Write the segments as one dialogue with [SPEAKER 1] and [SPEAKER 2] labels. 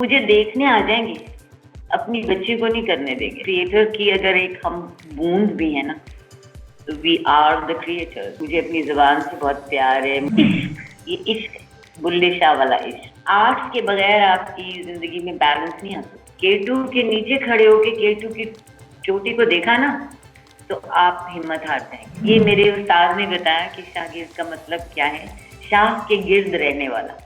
[SPEAKER 1] मुझे देखने आ जाएंगे, अपनी बच्ची को नहीं करने देंगे। क्रिएटर की अगर एक हम बूंद भी है ना, तो वी आर द क्रिएटर। मुझे अपनी जुबान से बहुत प्यार है। इश्क, ये इश्क, बुल्ले शाह वाला इश्क। आर्ट के बगैर आपकी जिंदगी में बैलेंस नहीं आ सकता। केटू के नीचे खड़े होके केटू की चोटी को देखा ना, तो आप हिम्मत हार जाएंगे। ये मेरे उस्ताद ने बताया कि शागिर्द का मतलब क्या है, शाह के गिर्द रहने वाला।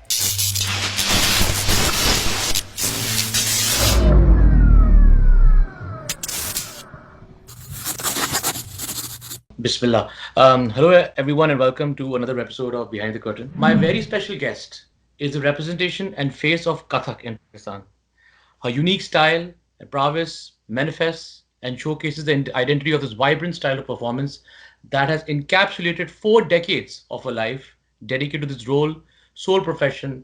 [SPEAKER 2] Bismillah. Hello, everyone, and welcome to another episode of Behind the Curtain. My very special guest is the representation and face of Kathak in Pakistan. Her unique style and prowess manifests and showcases the identity of this vibrant style of performance that has encapsulated 4 decades of her life dedicated to this role, sole profession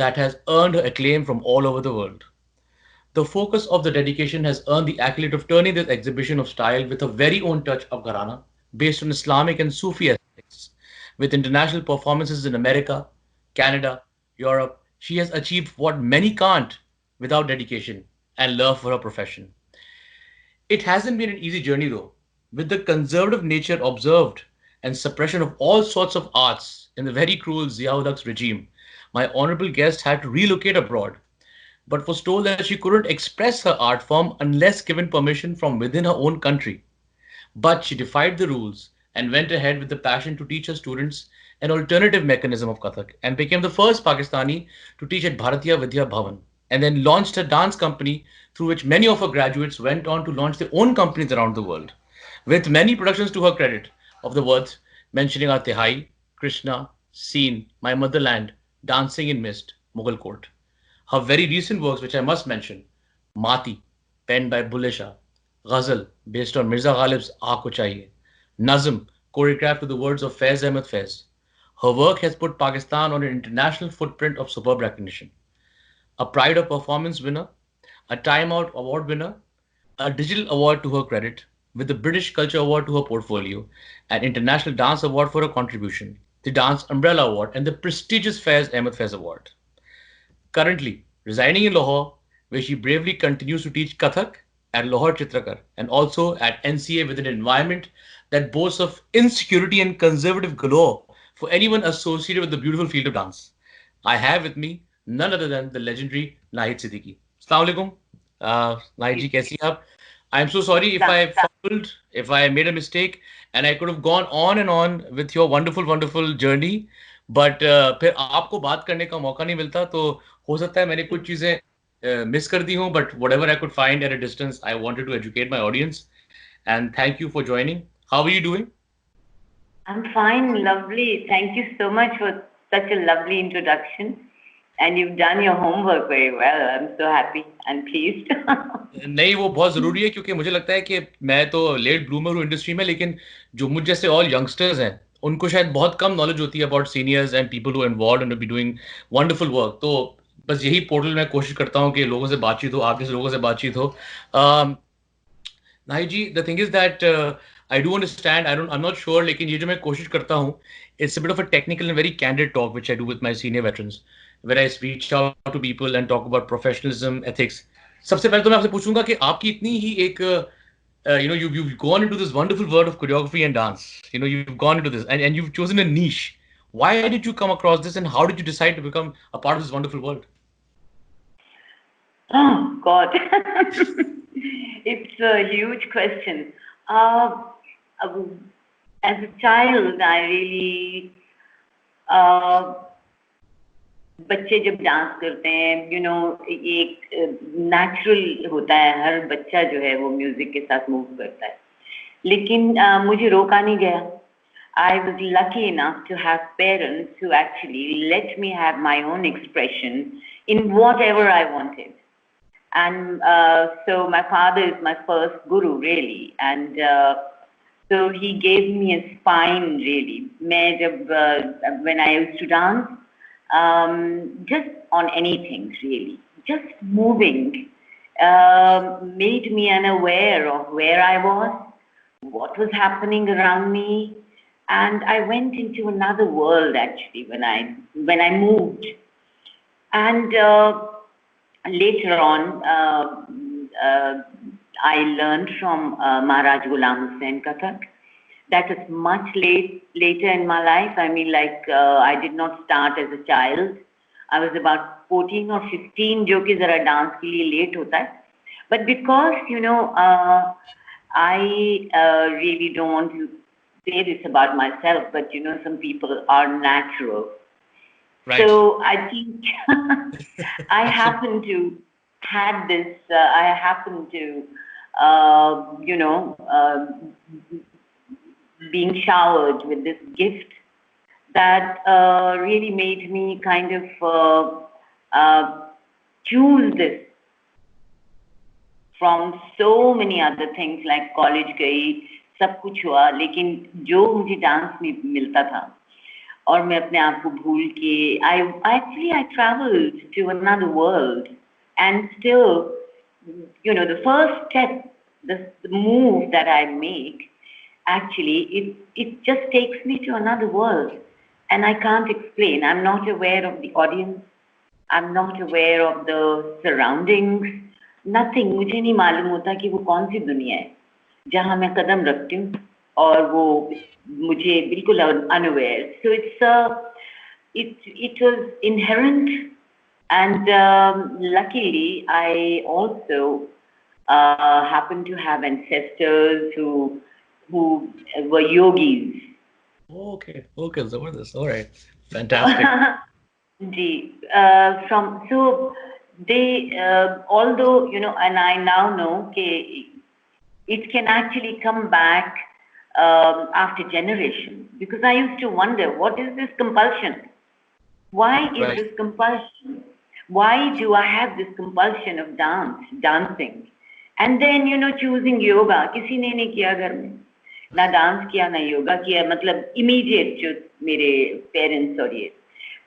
[SPEAKER 2] that has earned her acclaim from all over the world. The focus of the dedication has earned the accolade of turning this exhibition of style with a very own touch of Gharana, based on Islamic and Sufi aesthetics. With international performances in America, Canada, Europe, she has achieved what many can't without dedication and love for her profession. It hasn't been an easy journey though. With the conservative nature observed and suppression of all sorts of arts in the very cruel Ziaul regime, my honorable guest had to relocate abroad but was told that she couldn't express her art form unless given permission from within her own country. But she defied the rules and went ahead with the passion to teach her students an alternative mechanism of Kathak and became the first Pakistani to teach at Bharatiya Vidya Bhavan and then launched a dance company through which many of her graduates went on to launch their own companies around the world. With many productions to her credit of the worth, mentioning our Tihai, Krishna, Scene, My Motherland, Dancing in Mist, Mughal Court. Her very recent works, which I must mention, Mati, penned by Bulle Shah, Ghazal, based on Mirza Ghalib's Aako Chahiye, Nazm, choreographed to the words of Faiz Ahmed Faiz. Her work has put Pakistan on an international footprint of superb recognition. A Pride of Performance winner, a Time Out Award winner, a Digital Award to her credit, with the British Culture Award to her portfolio, an International Dance Award for her contribution, the Dance Umbrella Award, and the prestigious Faiz Ahmed Faiz Award. Currently residing in Lahore, where she bravely continues to teach Kathak at Lahore Chitrakar and also at NCA within an environment that boasts of insecurity and conservative galore for anyone associated with the beautiful field of dance. I have with me none other than the legendary Nahid Siddiqui. Assalamu alaikum. Nahid ji, kaisi hain aap? I'm so sorry if I fumbled, if I made a mistake, and I could have gone on and on with your wonderful, wonderful journey. But फिर आपको बात करने का मौका नहीं मिलता, तो हो सकता है मैंने कुछ चीजें मिस कर दी हूं, but whatever I could find at a distance I wanted to educate my audience and thank you for joining. How are you doing?
[SPEAKER 1] I'm fine, lovely. Thank you so much for such a lovely introduction. And you've done your homework very well. I'm so happy and pleased.
[SPEAKER 2] नहीं, वो बहुत जरूरी है क्योंकि मुझे लगता है कि मैं तो लेट ब्लूमर हूँ इंडस्ट्री में, लेकिन जो मुझ जैसे ऑल यंगस्टर्स हैं उनको शायद बहुत कम नॉलेज होती है about seniors and people who involved and be doing wonderful work. तो बस यही पोर्टल में कोशिश करता हूँ कि लोगों से बातचीत हो, आप जैसे लोगों से बातचीत हो. Nahid ji, the thing is that I do understand, I am not sure, लेकिन ये जो मैं कोशिश करता हूँ, it's a bit of a technical and very candid talk which I do with my senior veterans, where I reach out to people and talk about professionalism, ethics. सबसे पहले तो मैं आपसे पूछूंगा कि आपकी इतनी ही एक you've gone into this wonderful world of choreography and dance. You've gone into this and you've chosen a niche. Why did you come across this and how did you decide to become a part of this wonderful world?
[SPEAKER 1] Oh God. It's a huge question. As a child, I really बच्चे जब dance करते हैं, एक natural होता है, हर बच्चा जो है वो म्यूजिक के साथ मूव करता है. लेकिन मुझे रोका नहीं गया. I was lucky enough to have parents who actually let me have my own expression in whatever I wanted. And so my father is my first guru, really. And so he gave me a spine, really. When I used to dance, just on anything, really. Just moving made me unaware of where I was, what was happening around me. And I went into another world, actually, when I moved. And later on, I learned from Maharaj Ghulam Hussain Kathak. That is much later in my life. I mean, like I did not start as a child. I was about 14 or 15, जो कि जरा dance के लिए late होता है. But because I really don't want to say this about myself, but some people are natural.
[SPEAKER 2] Right.
[SPEAKER 1] So I think I happen to had this. I happen to, being showered with this gift that really made me kind of choose this from so many other things like college गई, सब कुछ हुआ, लेकिन जो मुझे dance में मिलता था और मैं अपने आप को भूल के I traveled to another world and still the first step, the move that I make, actually it just takes me to another world and I can't explain. I'm not aware of the audience, I'm not aware of the surroundings, nothing. मुझे नहीं मालूम होता कि वो कौन सी दुनिया है जहाँ मैं कदम रखती हूँ और वो मुझे बिल्कुल unaware. So it was inherent, and luckily I also happen to have ancestors who were yogis.
[SPEAKER 2] Okay, Zabardast. All right, fantastic.
[SPEAKER 1] So they, although and I now know that it can actually come back after generations, because I used to wonder, what is this compulsion? Why is this compulsion? Why do I have this compulsion of dancing? And then choosing yoga. किसी ने नहीं किया घर में, ना dance किया ना योगा किया, मतलब immediate जो मेरे parents और ये.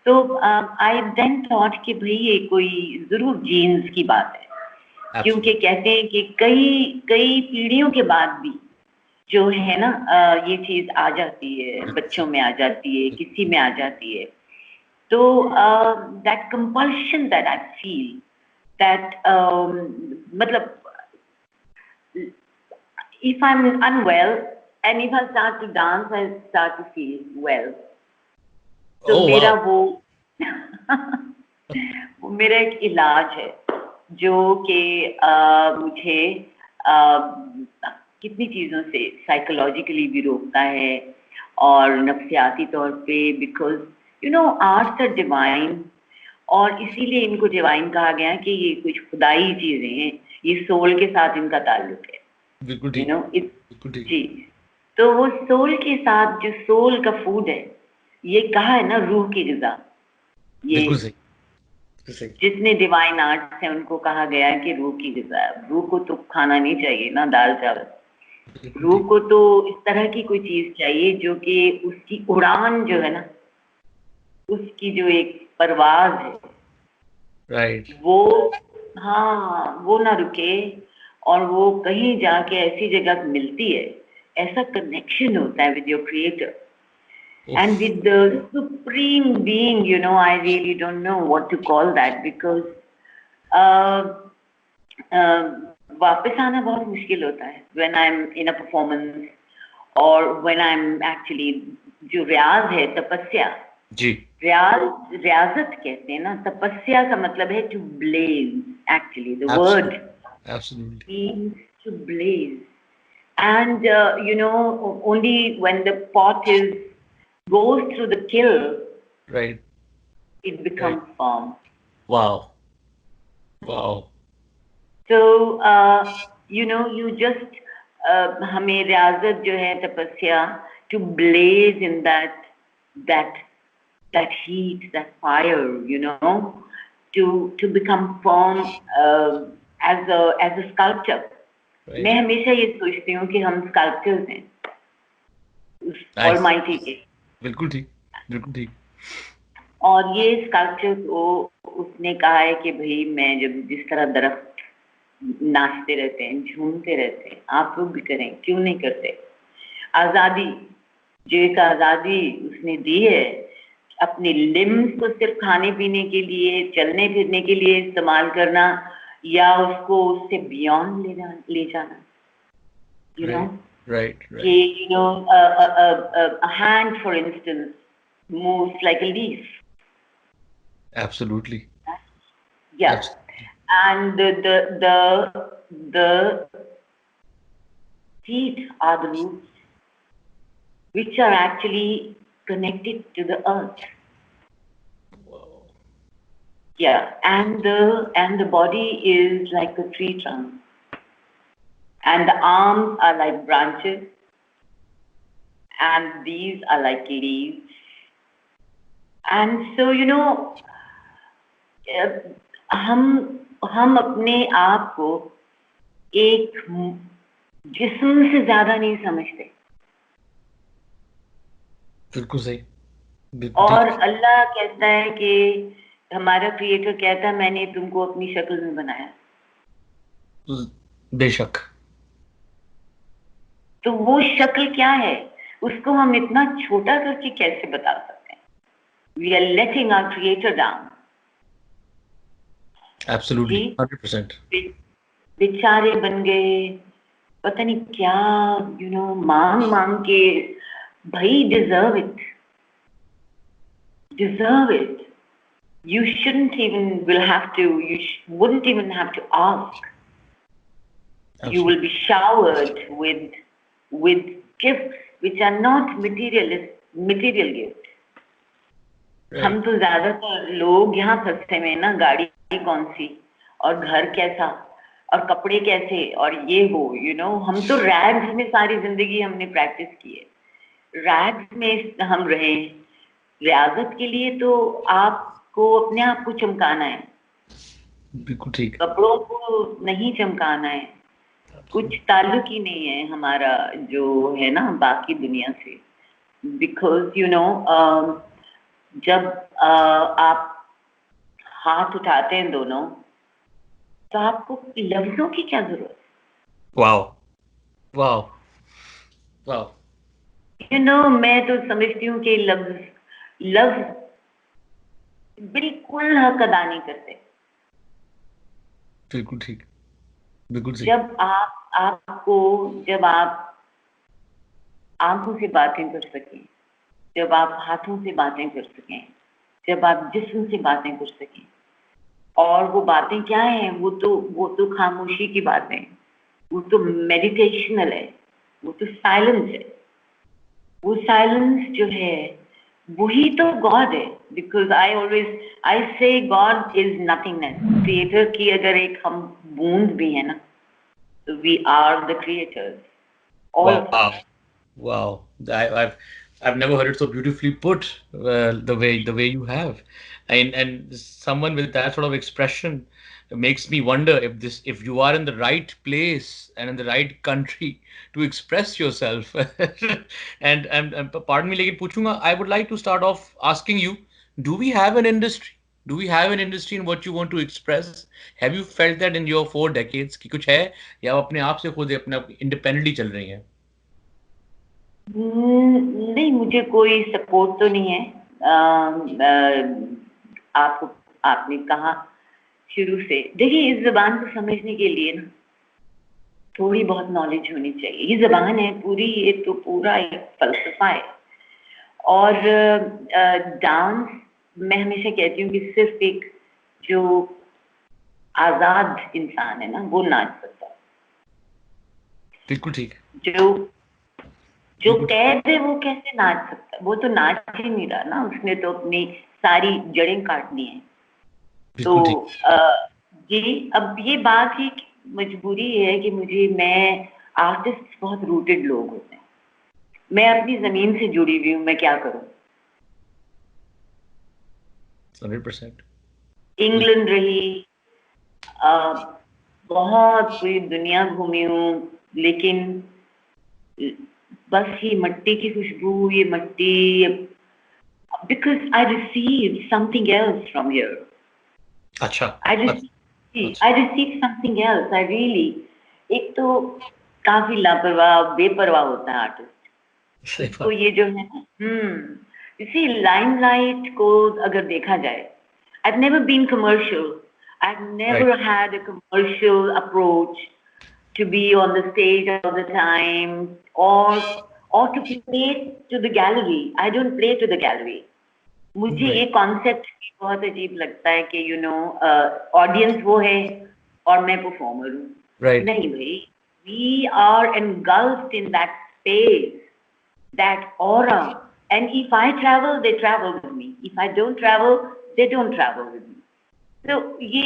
[SPEAKER 1] तो I then thought कि भाई ये कोई जरूर जीन्स की बात है, क्योंकि कहते हैं कि कई पीढ़ियों के बाद भी जो है ना ये चीज आ जाती है, बच्चों में आ जाती है, किसी में आ जाती है. So that compulsion that I feel, that matlab, if I'm unwell and if I start to dance, I start to feel well. So मेरा वो मेरा एक इलाज है जो कि मुझे कितनी चीज़ों से साइकोलॉजिकली भी रोकता है और नफ्सियाती तौर पे, बिकॉज आर्ट्स आर डिवाइन, और इसीलिए इनको डिवाइन कहा गया है कि ये कुछ खुदाई चीजें हैं, ये सोल के साथ इनका ताल्लुक है. जी, तो वो सोल के साथ, जो सोल का फूड है, ये कहा है ना रूह की ग़िज़ा. ये जितने डिवाइन आर्ट्स हैं उनको कहा गया है कि रूह की ग़िज़ा. रूह को तो खाना नहीं चाहिए ना दाल चावल, रूह को तो इस तरह की कोई चीज चाहिए जो कि उसकी उड़ान जो है ना, उसकी जो एक परवाज है,
[SPEAKER 2] राइट,
[SPEAKER 1] वो ना रुके और वो कहीं जाके ऐसी जगह मिलती है, ऐसा कनेक्शन होता है with your creator and with the supreme being. I really don't know what to call that, because वापस आना बहुत मुश्किल होता है when I'm in a performance or when I'm actually, जो रियाज है, तपस्या
[SPEAKER 2] जी,
[SPEAKER 1] रियाजत कहते हैं ना, तपस्या का मतलब है to blaze. Actually the word means to blaze, and only when the pot goes through the kiln,
[SPEAKER 2] right,
[SPEAKER 1] it becomes firm.
[SPEAKER 2] Wow.
[SPEAKER 1] So you just हमें रियाजत जो है, तपस्या, to blaze in that heat, that fire, to become firm as a sculptor. मैं हमेशा ये सोचती हूँ कि हम sculptors हैं उस Almighty के.
[SPEAKER 2] बिल्कुल ठीक.
[SPEAKER 1] और ये sculptors को उसने कहा है कि भाई मैं जब जिस तरह दरख्त नाचते रहते हैं, झूमते रहते हैं, आप लोग भी करें, क्यों नहीं करते. आज़ादी, जो एक आज़ादी उसने दी है अपने लिम्स को सिर्फ खाने पीने के लिए, चलने फिरने के लिए इस्तेमाल करना, या उसको उससे बियॉन्ड ले जाना, यू नो,
[SPEAKER 2] right,
[SPEAKER 1] कि
[SPEAKER 2] right.
[SPEAKER 1] You know a hand for instance moves like a leaf.
[SPEAKER 2] Absolutely.
[SPEAKER 1] Yeah.
[SPEAKER 2] Absolutely.
[SPEAKER 1] And the feet are the roots which are actually connected to the earth.
[SPEAKER 2] Wow.
[SPEAKER 1] Yeah, and the body is like a tree trunk, and the arms are like branches, and these are like leaves. And so you know, हम अपने आप को एक जिस्म से ज्यादा नहीं समझते,
[SPEAKER 2] बिल्कुल सही, बिल्कुल
[SPEAKER 1] और
[SPEAKER 2] ठीक।
[SPEAKER 1] अल्लाह कहता है कि हमारा क्रिएटर कहता है मैंने तुमको अपनी शक्ल में बनाया।
[SPEAKER 2] बेशक।
[SPEAKER 1] तो वो शक्ल क्या है, उसको हम इतना छोटा करके कैसे बता सकते हैं? We are letting our creator down.
[SPEAKER 2] Absolutely 100%।
[SPEAKER 1] बेचारे बन गए, पता नहीं क्या, यू नो, मांग मांग के। भाई deserve it. You shouldn't even wouldn't even have to ask. You will be showered with gifts which are not material gifts. हम तो ज्यादातर लोग यहाँ फंसते में ना, गाड़ी कौन सी और घर कैसा और कपड़े कैसे और ये हो, यू नो, हम तो रैग्स में सारी जिंदगी हमने प्रैक्टिस की है, रैग्स में हम रहे। रियाजत के लिए तो आपको अपने आप को चमकाना है,
[SPEAKER 2] बिल्कुल ठीक।
[SPEAKER 1] कपड़ों को नहीं चमकाना है। कुछ ताल्लुक ही नहीं है हमारा जो है ना बाकी दुनिया से, बिकॉज यू नो जब आप हाथ उठाते हैं दोनों, तो आपको लफ्जों की क्या जरूरत है?
[SPEAKER 2] Wow wow wow.
[SPEAKER 1] You know, मैं तो समझती हूँ कि लफ्ज बिल्कुल हक अदा नहीं करते।
[SPEAKER 2] बिल्कुल ठीक, बिल्कुल सही।
[SPEAKER 1] जब आप आंखों से बातें कर सकें, जब आप हाथों से बातें कर सकें, जब आप जिस्म से बातें कर सकें, और वो बातें क्या हैं, वो तो खामोशी की बातें, वो तो मेडिटेशनल है, वो तो साइलेंस है। वो साइलेंस जो है वही तो गॉड है, बिकॉज आई से गॉड इज नथिंगनेस। क्रिएटर की अगर एक हम बूंद भी है ना, तो we are the creators, all of us.
[SPEAKER 2] Wow, I've never heard it so beautifully put, the way you have, and someone with that sort of expression makes me wonder if you are in the right place and in the right country to express yourself. And pardon me, लेकिन पूछूंगा, I would like to start off asking you, do we have an industry? Do we have an industry in what you want to express? Have you felt that in your 4 decades कि कुछ है, या आप अपने आप से खुद अपने इंडिपेंडेंटली चल रही हैं?
[SPEAKER 1] नहीं, मुझे कोई सपोर्ट तो नहीं है। आपने कहा शुरू से, देखिए इस जबान को समझने के लिए ना थोड़ी बहुत नॉलेज होनी चाहिए। ये जबान है पूरी, ये तो पूरा एक फलसफा है। और डांस, मैं हमेशा कहती हूँ कि सिर्फ एक जो आजाद इंसान है ना वो नाच सकता है।
[SPEAKER 2] बिल्कुल ठीक।
[SPEAKER 1] जो कैद है वो कैसे नाच सकता है? वो तो नाच ही नहीं रहा ना, उसने तो अपनी सारी जड़ें काट दी हैं। तो अब ये बात ही मजबूरी है कि मैं आर्टिस्ट बहुत रूटेड लोग होते हैं, मैं अपनी जमीन से जुड़ी हुई हूँ, मैं क्या करूँ?
[SPEAKER 2] 100%।
[SPEAKER 1] इंग्लैंड रही, बहुत पूरी दुनिया घूमी हूँ, लेकिन बस ये मट्टी की खुशबू, ये मट्टी, because I received something else from here.
[SPEAKER 2] अच्छा।
[SPEAKER 1] I received something else. I really, एक तो काफी लापरवाह बेपरवाह होता है आर्टिस्ट, तो ये जो है ना, You see, limelight को अगर देखा जाए, I've never been commercial. I've never
[SPEAKER 2] Right.
[SPEAKER 1] had a commercial approach to be on the stage all the time, or to play to the gallery. I don't play to the gallery. मुझे
[SPEAKER 2] Right.
[SPEAKER 1] ये concept बहुत अजीब लगता है कि audience वो है और मैं परफॉर्मर हूँ.
[SPEAKER 2] Right.
[SPEAKER 1] नहीं भाई, we are engulfed in that space, that aura, and if I travel, they travel with me. If I don't travel, they don't travel with me. तो ये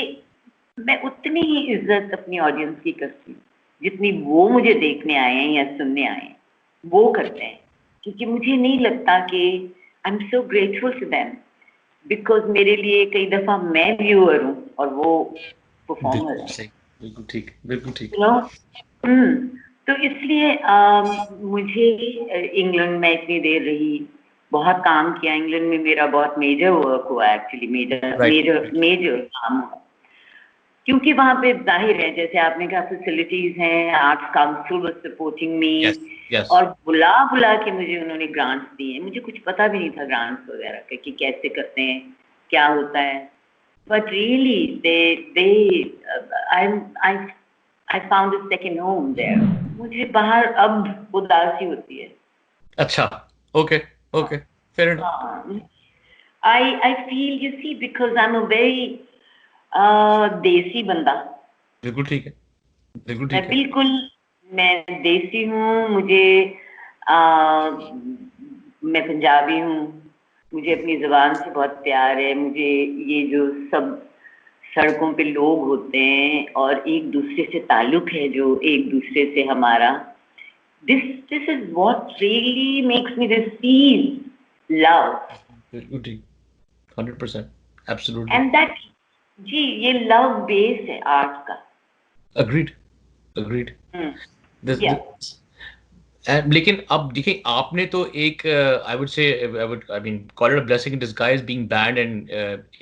[SPEAKER 1] मैं उतनी ही इज्जत अपनी ऑडियंस की करती हूँ जितनी वो मुझे देखने आए हैं या सुनने आए हैं वो करते हैं, क्योंकि मुझे नहीं लगता कि I am so grateful to them, because मेरे लिए कई दफा मैं व्यूअर हूँ और वो परफॉर्मर है.
[SPEAKER 2] बिल्कुल ठीक, बिल्कुल ठीक.
[SPEAKER 1] तो इसलिए मुझे इंग्लैंड में इतनी देर रही, बहुत काम किया इंग्लैंड में. मेरा बहुत मेजर वर्क हुआ एक्चुअली, मेजर काम हुआ, क्योंकि वहां पे जाहिर है जैसे आपने कहा फैसिलिटीज हैं, arts council was supporting me.
[SPEAKER 2] Yes.
[SPEAKER 1] और बुला बुला के मुझे उन्होंने ग्रांट्स दिए. मुझे कुछ पता भी नहीं था ग्रांट्स वगैरह का कि कैसे करते हैं, क्या होता है. But really I found a second home there. मुझे बाहर अब उदासी होती है.
[SPEAKER 2] अच्छा, okay, fair enough.
[SPEAKER 1] I feel, you see, because I'm a very देसी बंदा.
[SPEAKER 2] बिल्कुल ठीक है, बिल्कुल ठीक है.
[SPEAKER 1] बिल्कुल मैं देसी हूँ. मैं पंजाबी हूँ. मुझे अपनी ज़बान से बहुत प्यार है. मुझे ये जो सब सड़कों पे लोग होते हैं और एक दूसरे से ताल्लुक है जो एक दूसरे से हमारा, this is what really makes me feel love.
[SPEAKER 2] बिल्कुल ठीक, 100%, absolutely.
[SPEAKER 1] And that जी ये लव बेस है आर्ट का.
[SPEAKER 2] Agreed. लेकिन अब देखिए आपने तो एक I mean call it a blessing in disguise being banned and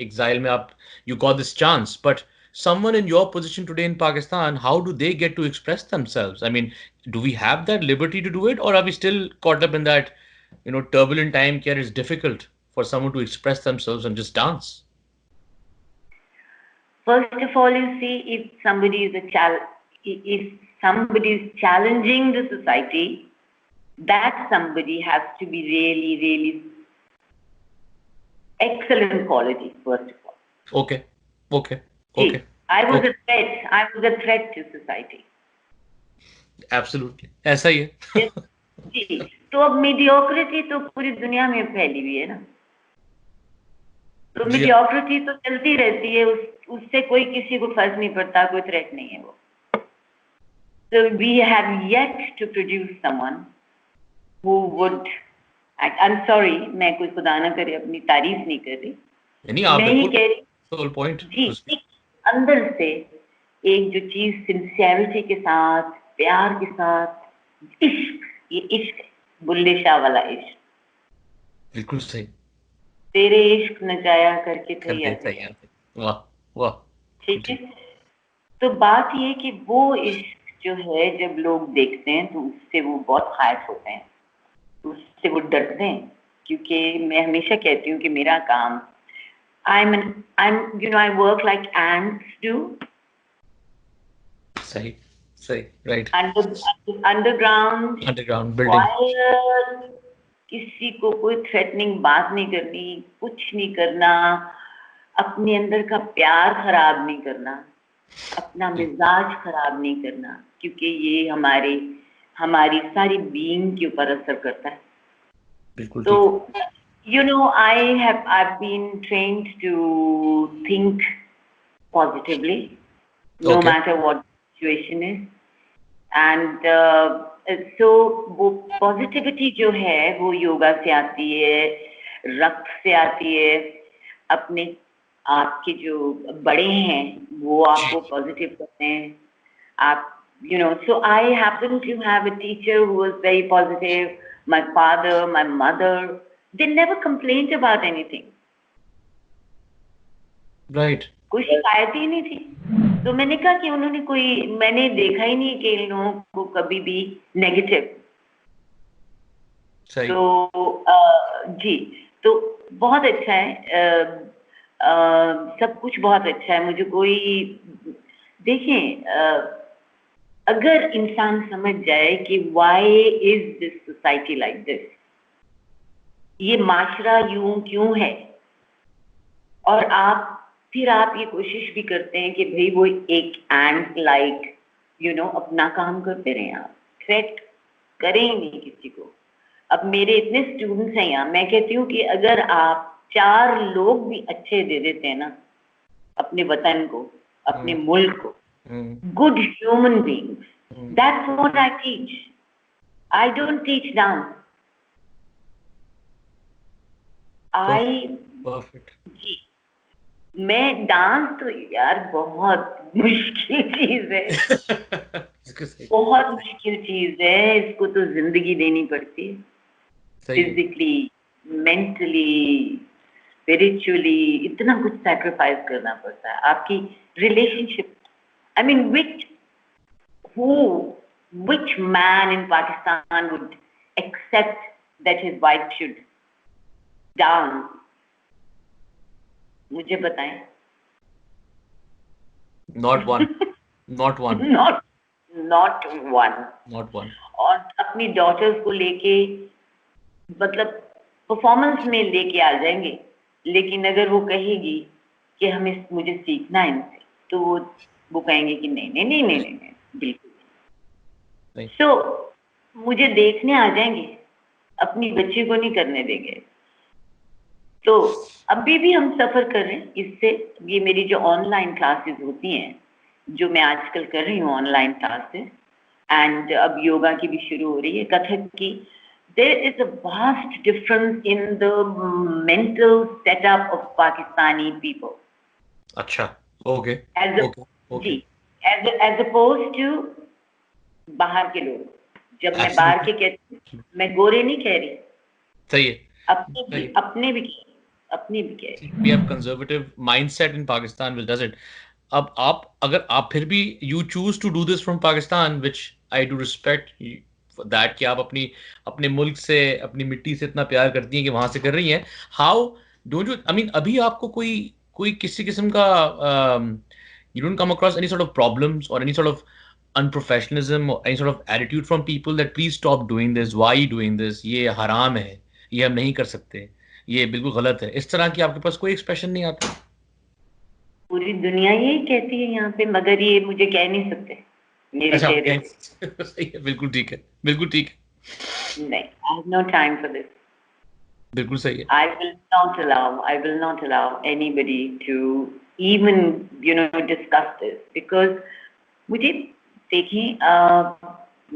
[SPEAKER 2] exile में आप you got this chance, but someone in your position today in Pakistan, how do they get to express themselves? I mean, do we have that liberty to do it, or are we still caught up in that turbulent time where it's difficult for someone to express themselves and just dance?
[SPEAKER 1] First of all, you see, if somebody is challenging the society, that somebody has to be really, really excellent quality, first of all.
[SPEAKER 2] Okay.
[SPEAKER 1] See, I was a threat to society.
[SPEAKER 2] Absolutely. ऐसा ही है.
[SPEAKER 1] जी, तो अब mediocrity तो पूरी दुनिया में फैली हुई है ना. तो मीडियोक्रिटी तो चलती रहती है, उससे कोई किसी को फर्क नहीं पड़ता, कोई थ्रेट नहीं है वो. So we have yet to produce someone who would, I'm sorry, मैं कोई खुदा ना करे अपनी तारीफ नहीं कर रही, मैं ही कह रही.
[SPEAKER 2] Whole point.
[SPEAKER 1] जी, अंदर से एक जो चीज सिंसियरिटी के साथ, प्यार के साथ, इश्क, ये इश्क, बुल्ले शाह वाला इश्क.
[SPEAKER 2] बिल्कुल सही.
[SPEAKER 1] तेरे इश्क नचाया करके तैयार.
[SPEAKER 2] वाह.
[SPEAKER 1] ठीक है. तो बात ये कि वो इश्क जो है जब लोग देखते हैं तो उससे वो बहुत खायफ होते हैं, उससे वो डरते हैं, क्योंकि मैं हमेशा कहती हूँ कि मेरा काम, I work like ants do.
[SPEAKER 2] सही, right.
[SPEAKER 1] Underground
[SPEAKER 2] building.
[SPEAKER 1] किसी को कोई थ्रेटनिंग बात नहीं करनी, कुछ नहीं करना, अपने अंदर का प्यार खराब नहीं करना, अपना मिजाज खराब नहीं करना, क्योंकि ये हमारी सारी बीइंग के ऊपर असर करता है. तो I've been trained to think positively, no matter what the situation is. And so वो पॉजिटिविटी जो है वो योगा से आती है, रक्त से आती है. अपने आपके जो बड़े हैं वो आपको पॉजिटिव करते हैं. आप so I happen to have a teacher who was very positive. My father, my mother, they never complained about anything.
[SPEAKER 2] Right.
[SPEAKER 1] कोई शिकायत ही नहीं थी. तो मैंने कहा कि मैंने देखा ही नहीं कि इन लोगों को कभी भी नेगेटिव. तो जी, तो बहुत अच्छा है, सब कुछ बहुत अच्छा है। मुझे कोई, देखें, अगर इंसान समझ जाए कि why is this society like this, ये माशरा यूं क्यों है, और फिर आप ये कोशिश भी करते हैं कि भाई वो एक एंड लाइक अपना काम करते रहें, आप थ्रेट करें ही नहीं किसी को। अब मेरे इतने स्टूडेंट्स हैं यहाँ, मैं कहती हूँ कि अगर आप 4 लोग भी अच्छे दे देते हैं ना अपने वतन को, अपने मुल्क को, good human beings, that's what I teach. I don't teach dance.
[SPEAKER 2] Perfect.
[SPEAKER 1] जी, मैं डांस तो यार बहुत मुश्किल चीज है। बहुत मुश्किल चीज है, इसको तो जिंदगी देनी पड़ती है, फिजिकली, मेंटली, स्पिरिचुअली, इतना कुछ सैक्रिफाइस करना पड़ता है। आपकी relationship, I mean, which man in Pakistan would accept that his wife should dance? मुझे बताएं।
[SPEAKER 2] Not one. Not one.
[SPEAKER 1] Not one.
[SPEAKER 2] Not one.
[SPEAKER 1] और अपनी डॉटर्स को लेके, मतलब परफॉर्मेंस में लेके आ जाएंगे, लेकिन अगर वो कहेगी कि मुझे सीखना है इनसे, तो वो कहेंगे कि नहीं नहीं नहीं नहीं नहीं, बिल्कुल नहीं। So, मुझे देखने आ जाएंगे, अपनी बच्ची को नहीं करने देंगे। तो अभी भी हम सफर कर रहे हैं इससे। ये मेरी जो ऑनलाइन क्लासेस होती हैं, जो मैं आजकल कर रही हूँ ऑनलाइन क्लासेस, एंड अब योगा की भी शुरू हो रही है, कथक की। There is a vast difference in the mental setup of Pakistani people.
[SPEAKER 2] अच्छा, okay.
[SPEAKER 1] Ji, as opposed to बाहर के लोग। जब मैं बाहर के कहती हूँ, मैं गोरे नहीं कह रही,
[SPEAKER 2] सही है,
[SPEAKER 1] अपने भी कह रही।
[SPEAKER 2] We have conservative mindset in Pakistan which does it. अब अगर आप फिर भी you choose to do this from Pakistan, which I do respect for that, कि आप अपने मुल्क से, अपनी मिट्टी से इतना प्यार करती हैं कि वहां से कर रही हैं। How don't you, I mean, अभी आपको कोई किसी किस्म का you don't come across any sort of problems or any sort of unprofessionalism or any sort of attitude from people that please stop doing this, why are you doing this, ये हराम है, ये हम नहीं कर सकते, ये बिल्कुल गलत है, इस तरह की आपके पास कोई एक्सप्रेशन नहीं आता?
[SPEAKER 1] पूरी दुनिया यही कहती है यहाँ पे, मगर ये मुझे कह नहीं सकते मेरे चेहरे पे।
[SPEAKER 2] सही है, बिल्कुल ठीक है, बिल्कुल ठीक है।
[SPEAKER 1] नहीं, I have no time for this.
[SPEAKER 2] बिल्कुल सही है।
[SPEAKER 1] I will not allow anybody to even discuss this, because मुझे देखें,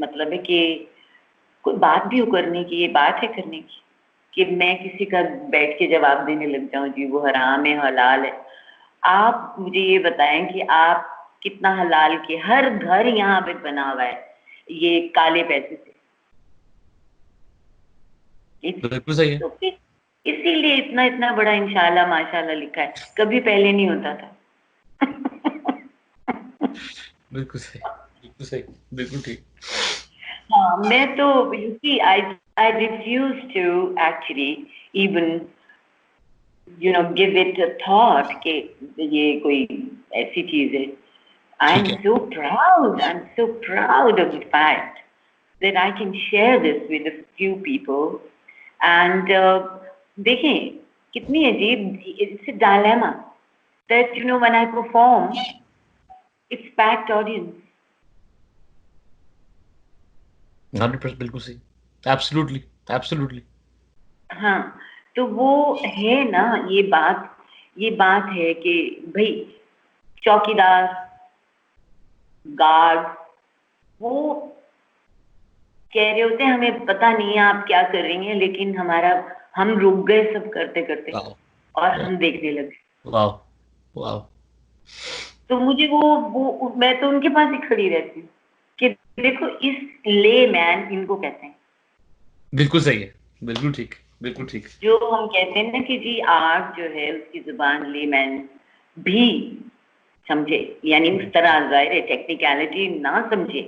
[SPEAKER 1] मतलब है कि कोई बात भी करने की, ये बात है करने की कि मैं किसी का बैठ के जवाब देने लग जाऊं, जी वो हराम है हलाल है। आप मुझे ये बताएं कि आप कितना हलाल के, हर घर यहाँ पे बना हुआ है ये काले पैसे से।
[SPEAKER 2] बिल्कुल सही है।
[SPEAKER 1] तो इसीलिए इतना बड़ा इंशाल्लाह माशाल्लाह लिखा है, कभी पहले नहीं होता था।
[SPEAKER 2] बिल्कुल सही, बिल्कुल सही, बिल्कुल ठीक।
[SPEAKER 1] हाँ, मैं तो you see, I refuse to actually even give it a thought कि ये कोई ऐसी चीज है। I'm so proud of the fact that I can share this with a few people. And देखें कितनी अजीब, it's a dilemma that when I perform, it's packed audience.
[SPEAKER 2] 100% बिल्कुल सही, absolutely.
[SPEAKER 1] हाँ, तो वो है ना, ये बात है कि भाई चौकीदार, गार्ड, वो कह रहे होते हैं हमें पता नहीं है आप क्या कर रही हैं, लेकिन हम रुक गए सब करते करते और हम देखने लगे।
[SPEAKER 2] वाह।
[SPEAKER 1] तो मुझे वो मैं तो उनके पास ही खड़ी रहती हूँ कि देखो, इस ले मैन इनको कहते हैं।
[SPEAKER 2] बिल्कुल सही है, बिल्कुल ठीक, बिल्कुल ठीक।
[SPEAKER 1] जो हम कहते हैं ना कि जी आर्ट जो है उसकी जुबान ले मैन भी समझे, यानी उस तरह जाहिर है टेक्निकलिटी ना समझे,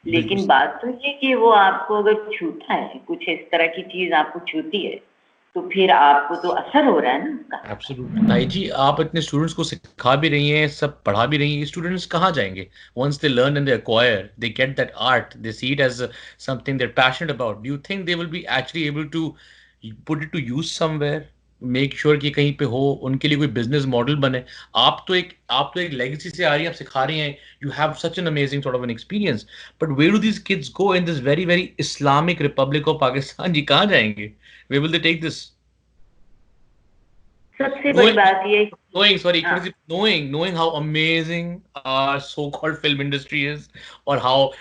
[SPEAKER 1] लेकिन बात तो ये कि वो आपको अगर छूता है, कुछ इस तरह की चीज आपको छूती है, तो फिर आपको तो असर हो रहा है ना उसका।
[SPEAKER 2] एब्सोल्युटली। नाई जी, आप इतने स्टूडेंट्स को सिखा भी रही हैं, सब पढ़ा भी रही हैं, स्टूडेंट्स कहाँ जाएंगे? Once they learn and they acquire, they get that art, they see it as something they are passionate about, do you think they will be actually able to put it to use somewhere, make sure कि कहीं पे हो, उनके लिए कोई business model बने? आप तो एक लेगेसी से आ रही हैं, आप सिखा रही हैं, you have such an amazing sort of an experience, but where do these kids go in this very very Islamic republic of Pakistan? जी कहाँ जाएंगे? Where will they take this?
[SPEAKER 1] सबसे बड़ी बात ये, हाँ,
[SPEAKER 2] knowing how amazing our so-called film industry is, और how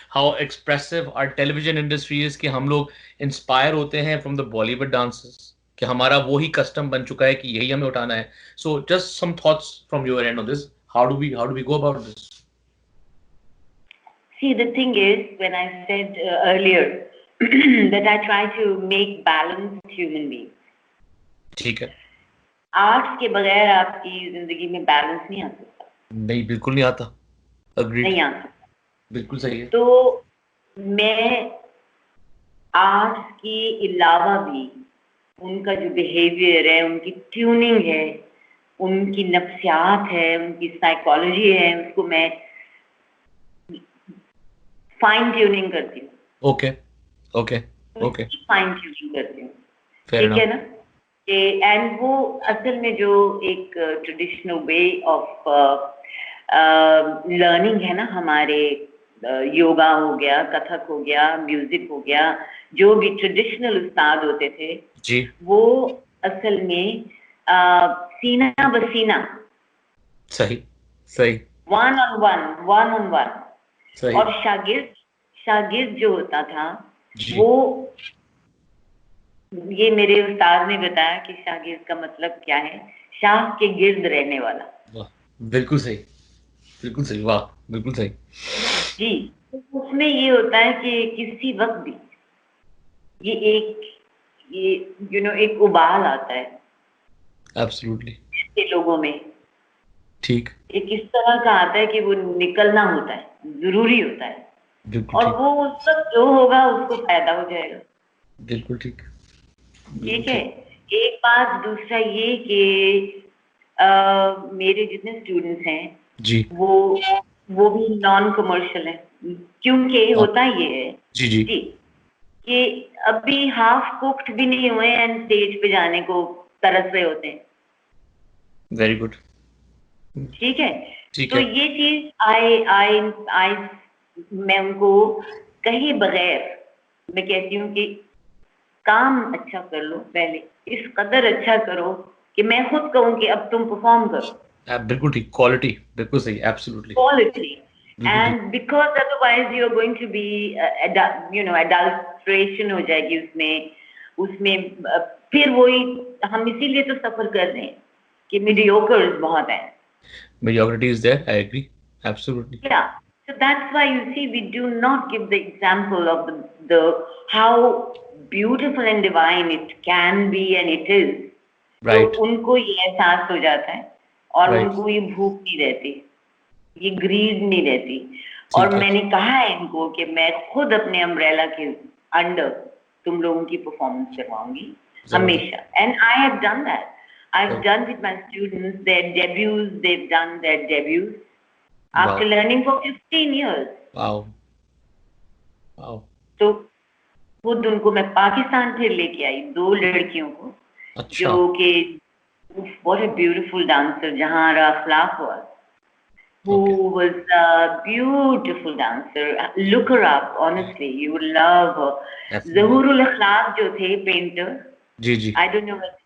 [SPEAKER 2] expressive our television industry is, कि हम लोग इंस्पायर होते हैं from the Bollywood dances, कि हमारा वो ही कस्टम बन चुका है कि यही हमें उठाना है. So just some thoughts from your end on this. How do we go about this?
[SPEAKER 1] see the thing is, when I said earlier that I try to make balanced human beings,
[SPEAKER 2] ठीक है.
[SPEAKER 1] Arts के बगैर आपकी जिंदगी में balance नहीं आ सकता,
[SPEAKER 2] नहीं, बिल्कुल नहीं आता. Agreed.
[SPEAKER 1] नहीं आ सकता.
[SPEAKER 2] बिल्कुल सही है.
[SPEAKER 1] तो मैं आर्ट्स के अलावा भी उनका जो बिहेवियर है, उनकी ट्यूनिंग है, उनकी नफ्सियात है, उनकी साइकोलॉजी है, उसको मैं फाइन ट्यूनिंग करती हूँ.
[SPEAKER 2] Okay okay okay,
[SPEAKER 1] fine tuning करती हूँ,
[SPEAKER 2] फेयर
[SPEAKER 1] ठीक है
[SPEAKER 2] एनफ.
[SPEAKER 1] ना. एंड वो असल में जो एक ट्रेडिशनल वे ऑफ लर्निंग है ना, हमारे योगा हो गया, कथक हो गया, म्यूजिक हो गया, जो भी ट्रेडिशनल उस्ताद होते थे
[SPEAKER 2] जी,
[SPEAKER 1] वो असल में सीना बसीना,
[SPEAKER 2] सही सही
[SPEAKER 1] वन ऑन वन,
[SPEAKER 2] सही.
[SPEAKER 1] और शागिर्द जो होता था
[SPEAKER 2] जी.
[SPEAKER 1] वो, ये मेरे उस्ताद ने बताया कि शागिर्द का मतलब क्या है, शाह के गिर्द रहने वाला.
[SPEAKER 2] वाह, बिल्कुल सही, बिल्कुल सही, वाह, बिल्कुल सही.
[SPEAKER 1] जी. तो उसमें ये होता है कि किसी वक्त भी ये एक उबाल आता है
[SPEAKER 2] एब्सोल्युटली.
[SPEAKER 1] के लोगों में,
[SPEAKER 2] ठीक.
[SPEAKER 1] एक इस तरह का आता है कि वो निकलना होता है, जरूरी होता है,
[SPEAKER 2] बिल्कुल
[SPEAKER 1] और
[SPEAKER 2] ठीक.
[SPEAKER 1] वो उस वक्त जो होगा उसको फायदा हो जाएगा.
[SPEAKER 2] बिल्कुल ठीक.
[SPEAKER 1] ठीक
[SPEAKER 2] बिल्कुल
[SPEAKER 1] है.
[SPEAKER 2] ठीक.
[SPEAKER 1] एक बात. दूसरा ये कि मेरे जितने स्टूडेंट्स हैं
[SPEAKER 2] जी
[SPEAKER 1] वो भी नॉन कमर्शियल हैं, क्योंकि होता ये है
[SPEAKER 2] जी जी.
[SPEAKER 1] जी कि अभी हाफ कुक्ड भी नहीं हुए एंड स्टेज पे जाने को तरस रहे होते हैं.
[SPEAKER 2] Very good.
[SPEAKER 1] ठीक है.
[SPEAKER 2] ठीक
[SPEAKER 1] तो
[SPEAKER 2] है.
[SPEAKER 1] ये चीज आई मैं उनको कहे बगैर मैं कहती हूँ कि काम अच्छा कर लो, पहले इस कदर अच्छा करो कि मैं खुद कहूँ कि अब तुम परफॉर्म करो.
[SPEAKER 2] बिल्कुल ठीक. क्वालिटी, बिल्कुल सही. एब्सोल्युटली.
[SPEAKER 1] क्वालिटी.
[SPEAKER 2] बिल्कुल ठीक.
[SPEAKER 1] And because otherwise you are going to be adulteration हो जाएगी उसमें फिर वही हम इसीलिए तो सफर कर रहे हैं कि मीडियोकर्स बहुत हैं.
[SPEAKER 2] Mediocrity is there. I agree. Absolutely.
[SPEAKER 1] Yeah. So that's why you see we do not give the example of the how beautiful and divine it can be and it is.
[SPEAKER 2] Right.
[SPEAKER 1] तो उनको ये एहसास हो जाता है और
[SPEAKER 2] Right.
[SPEAKER 1] उनको ये भूख नहीं रहती, ये ग्रीड नहीं रहती. और
[SPEAKER 2] ठीक है.
[SPEAKER 1] मैंने कहा है इनको कि मैं खुद अपने अम्ब्रेला के अंडर तुम लोगों की परफॉर्मेंस करवाऊंगी हमेशा. And I have done that. I've done with my students their debuts. They've done their debuts after learning for 15 years.
[SPEAKER 2] Wow. Wow.
[SPEAKER 1] तो खुद उनको मैं पाकिस्तान फिर लेके आई, 2 लड़कियों को.
[SPEAKER 2] अच्छा.
[SPEAKER 1] जो कि what a beautiful dancer Jahara Aflaq was, who was a beautiful dancer. Look her up, honestly, you would love her. Zahurul Akhlaq जो थे painter,
[SPEAKER 2] ji ji.
[SPEAKER 1] I don't know whether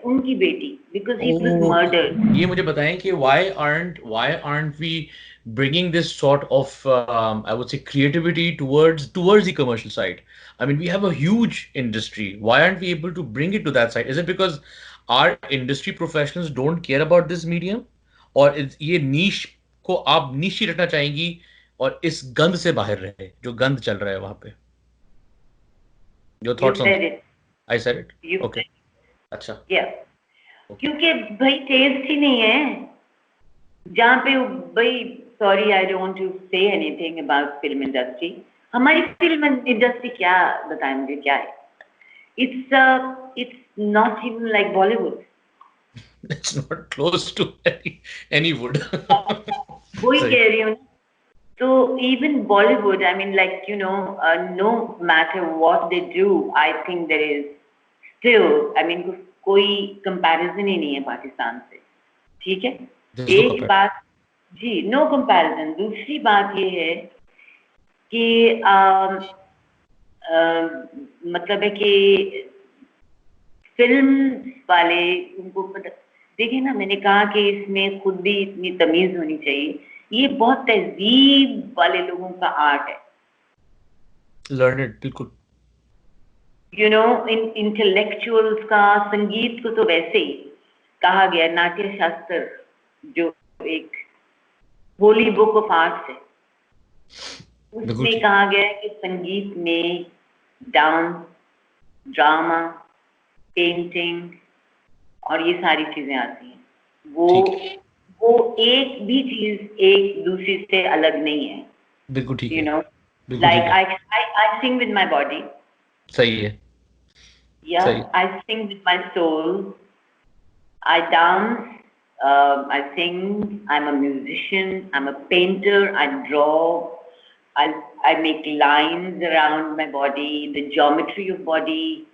[SPEAKER 1] उनकी बेटी, because he was murdered.
[SPEAKER 2] ये मुझे बताएं कि why aren't we bringing this sort of I would say creativity towards the commercial side? I mean, we have a huge industry. Why aren't we able to bring it to that side? Is it because our industry professionals don't care about this medium, और ये niche को आप niche ही रखना चाहेंगी और इस गंध से बाहर रहे जो गंध चल रहा है वहां पे? Your thoughts on it? I said it. Okay. अच्छा.
[SPEAKER 1] क्योंकि भाई टेस्ट ही नहीं है जहाँ पे भाई. Sorry, I don't want to say anything about film industry. हमारी फिल्म इंडस्ट्री क्या बताएं मुझे क्या है? it's not even like Bollywood.
[SPEAKER 2] It's not close to any wood.
[SPEAKER 1] वही
[SPEAKER 2] Sorry.
[SPEAKER 1] कह रही हूँ. So even Bollywood, I mean, like, no matter what they do, I think there is still, I mean, कोई comparison ही नहीं है पाकिस्तान से. ठीक है?
[SPEAKER 2] There's no
[SPEAKER 1] एक
[SPEAKER 2] comparison.
[SPEAKER 1] बात जी, no comparison. दूसरी बात ये है कि मतलब है कि फिल्म वाले उनको देखिए ना, मैंने कहा कि इसमें खुद भी इतनी तमीज होनी चाहिए. ये बहुत तहजीब वाले लोगों का आर्ट है.
[SPEAKER 2] Learned, बिल्कुल.
[SPEAKER 1] इंटेलेक्चुअल्स का संगीत को तो वैसे ही कहा गया, नाट्य शास्त्र जो एक होली बुक ऑफ आर्ट्स है, उसमें कहा गया है कि संगीत में डांस, ड्रामा, पेंटिंग और ये सारी चीजें आती हैं. वो एक भी चीज एक दूसरे से अलग नहीं है.
[SPEAKER 2] बिल्कुल ठीक है.
[SPEAKER 1] Like I sing with my body.
[SPEAKER 2] सही है.
[SPEAKER 1] Yeah, सही. I sing with my soul. I dance. I sing. I'm a musician. I'm a painter. I draw. I make lines around my body. The geometry of body.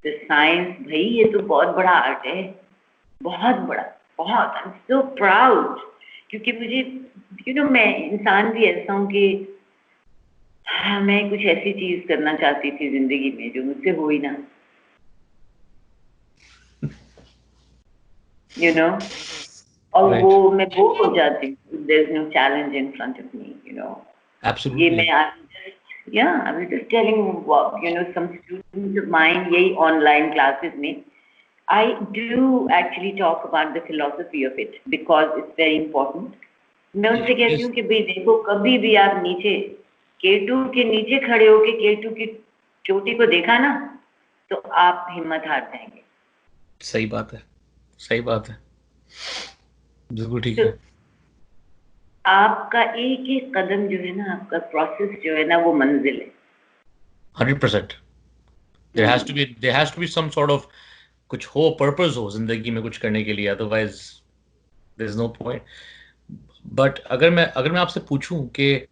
[SPEAKER 1] The science. भाई ये तो बहुत बड़ा art है. बहुत बड़ा. बहुत. I'm so proud. क्योंकि मुझे मैं इंसान भी ऐसा हूँ कि मैं कुछ ऐसी चीज करना चाहती थी जिंदगी में जो मुझसे हो ही ना. और वो मैं बोर हो जाती हूँ. There's no challenge in front of me.
[SPEAKER 2] Absolutely.
[SPEAKER 1] ये मैं I was just telling some students of mine यही online classes में, I do actually talk about the philosophy of it because it's very important. मैं उनसे कहती हूँ कि भाई देखो, कभी भी आप नीचे K2 के नीचे खड़े होके K2 की चोटी को देखा ना, तो आप हिम्मत हार जाएंगे.
[SPEAKER 2] सही बात है. सही बात है. बिल्कुल ठीक है.
[SPEAKER 1] आपका एक एक कदम जो है ना, आपका प्रोसेस जो है ना, वो मंजिल है.
[SPEAKER 2] 100%. There has to be some sort of कुछ हो, पर्पस हो जिंदगी में कुछ करने के लिए, otherwise there is no point. But अगर मैं आपसे पूछूं कि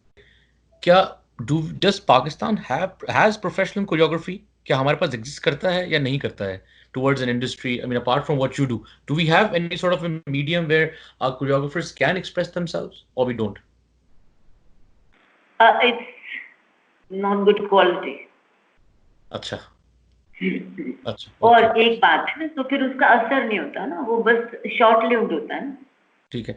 [SPEAKER 2] क्या does Pakistan has professional choreography, क्या हमारे पास एग्जिस्ट करता है या नहीं करता है towards an industry? I mean, apart from what you do we have any sort of a medium where our choreographers can express themselves, or we don't?
[SPEAKER 1] It's not good quality.
[SPEAKER 2] अच्छा.
[SPEAKER 1] और एक बात है ना, तो फिर उसका असर नहीं होता ना, वो बस शॉर्ट लिव्ड होता है ना. ठीक है.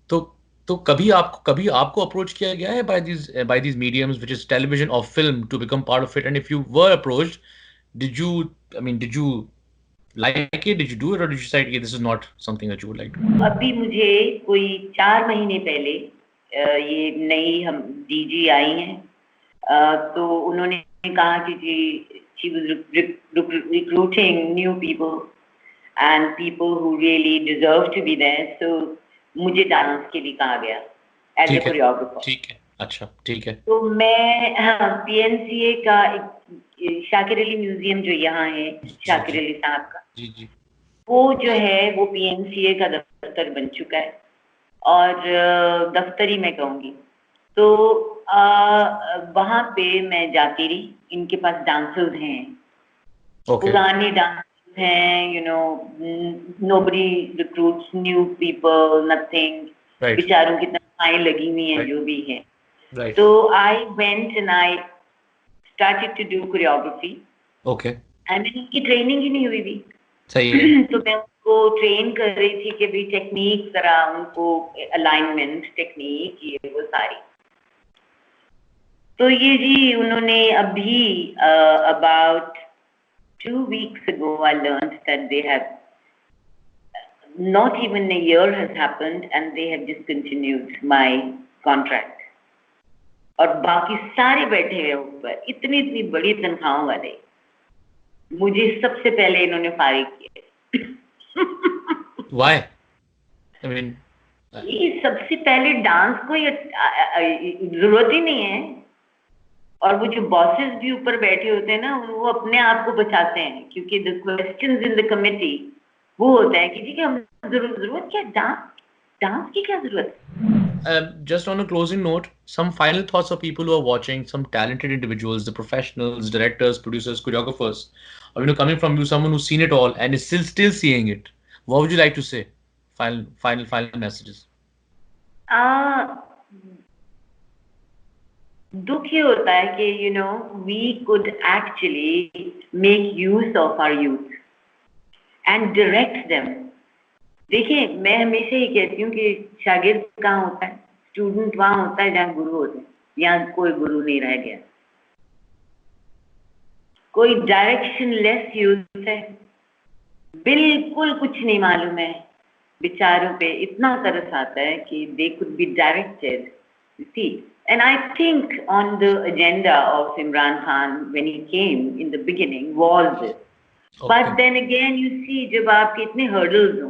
[SPEAKER 2] तो कभी आपको अप्रोच किया गया है by these mediums which is television or film to become part of it, and if you were approached, did you like it, did you do it, or did you decide this is not something that you would like to do?
[SPEAKER 1] अभी मुझे कोई 4 महीने पहले ये नई हम DG आई हैं, तो उन्होंने कहा कि जी she was recruiting new people and people who really deserve to be there, so मुझे डांस के लिए कहा गया एज ए कोरियोग्राफर.
[SPEAKER 2] ठीक है. अच्छा, ठीक है.
[SPEAKER 1] तो मैं पीएनसीए का शाकिर अली म्यूजियम जो यहाँ है, शाकिर अली साहब का,
[SPEAKER 2] जी,
[SPEAKER 1] वो जो है वो पीएनसीए का दफ्तर बन चुका है, और दफ्तर ही मैं कहूँगी. तो वहाँ पे मैं जाती रही. इनके पास डांसर्स हैं, पुराने डांसर्स हैं, nobody recruits new people, nothing. बेचारों की तनख्वाहें लगी हुई हैं, जो भी है. तो I went and I started to do choreography.
[SPEAKER 2] Okay.
[SPEAKER 1] मैंने उनकी ट्रेनिंग ही नहीं हुई थी.
[SPEAKER 2] सही है.
[SPEAKER 1] तो मैं उनको ट्रेन कर रही थी कि भी टेक्निक जरा उनको, अलाइनमेंट टेक्निक, ये वो सारी. तो ये जी उन्होंने अभी about 2 weeks ago I learned that they have not even a year has happened and they have discontinued my contract. और बाकी सारे बैठे हुए ऊपर इतनी बड़ी तनख्वाहों वाले, मुझे सबसे पहले इन्होंने फारिग किया.
[SPEAKER 2] Why? I mean,
[SPEAKER 1] ये सबसे पहले डांस को ये जरूरत ही नहीं है, और वो जो बॉसेस भी ऊपर बैठे होते हैं ना, वो अपने आप को बचाते हैं, क्योंकि the questions in the committee वो होता है कि ठीक है, हम जरूरत क्या, डांस की क्या जरूरत है?
[SPEAKER 2] Just on a closing note, some final thoughts for people who are watching, some talented individuals, the professionals, directors, producers, choreographers, or coming from you, someone who's seen it all and is still seeing it. What would you like to say? Final messages.
[SPEAKER 1] दुख ये होता है कि we could actually make use of our youth and direct them. देखिए, मैं हमेशा ही कहती हूँ कि शागिर्द कहाँ होता है, स्टूडेंट वहां होता है जहाँ गुरु होते हैं. यहाँ कोई गुरु नहीं रह गया, कोई डायरेक्शन लेस यूथ है, बिल्कुल कुछ नहीं मालूम है. बेचारों पे इतना तरस आता है कि they could be directed. See, and I think on the agenda of Imran Khan when he came in the beginning was this. Okay. But then again you see, जब आपके इतने hurdles हों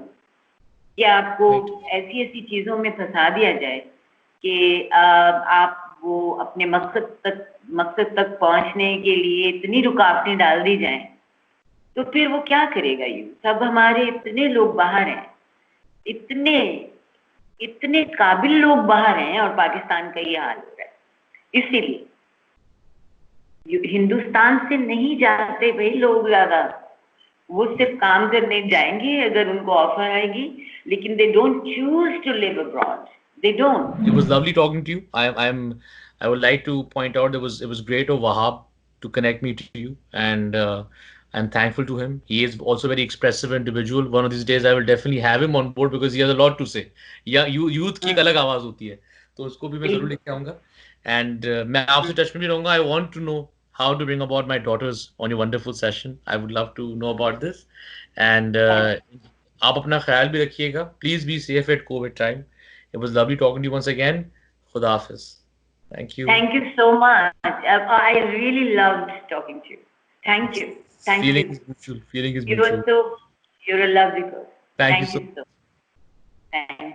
[SPEAKER 1] कि आपको ऐसी चीजों में फंसा दिया जाए कि आप वो अपने मकसद तक पहुंचने के लिए इतनी रुकावटें डाल दी जाएं, तो फिर वो क्या करेगा यूं. सब हमारे इतने लोग बाहर हैं, इतने काबिल लोग बाहर हैं, और पाकिस्तान का ये हाल हो रहा है. इसीलिए हिंदुस्तान से नहीं जाते भाई लोग ज्यादा, वो सिर्फ काम करने जाएंगे अगर उनको ऑफर आएगी, लेकिन they don't choose to live abroad. They don't.
[SPEAKER 2] It was lovely talking to you. I would like to point out it was great of Wahab to connect me to you, and I'm thankful to him. He is also very expressive individual. One of these days I will definitely have him on board because he has a lot to say. Yeah, youth की एक अलग आवाज होती है, तो उसको भी मैं जरूर लेके आऊंगा. And मैं आपसे टच में भी रहूंगा. I want to know how to bring about my daughters on your wonderful session. I would love to know about this. And आप अपना ख्याल भी रखिएगा. Please be safe at COVID time. It was lovely talking to you once again. Khuda Hafiz. Thank you.
[SPEAKER 1] Thank you so much. I really loved talking to you. Thank you.
[SPEAKER 2] Feeling is mutual. Feeling is mutual.
[SPEAKER 1] You're a lovely person.
[SPEAKER 2] Thank you so much.
[SPEAKER 1] Thank you.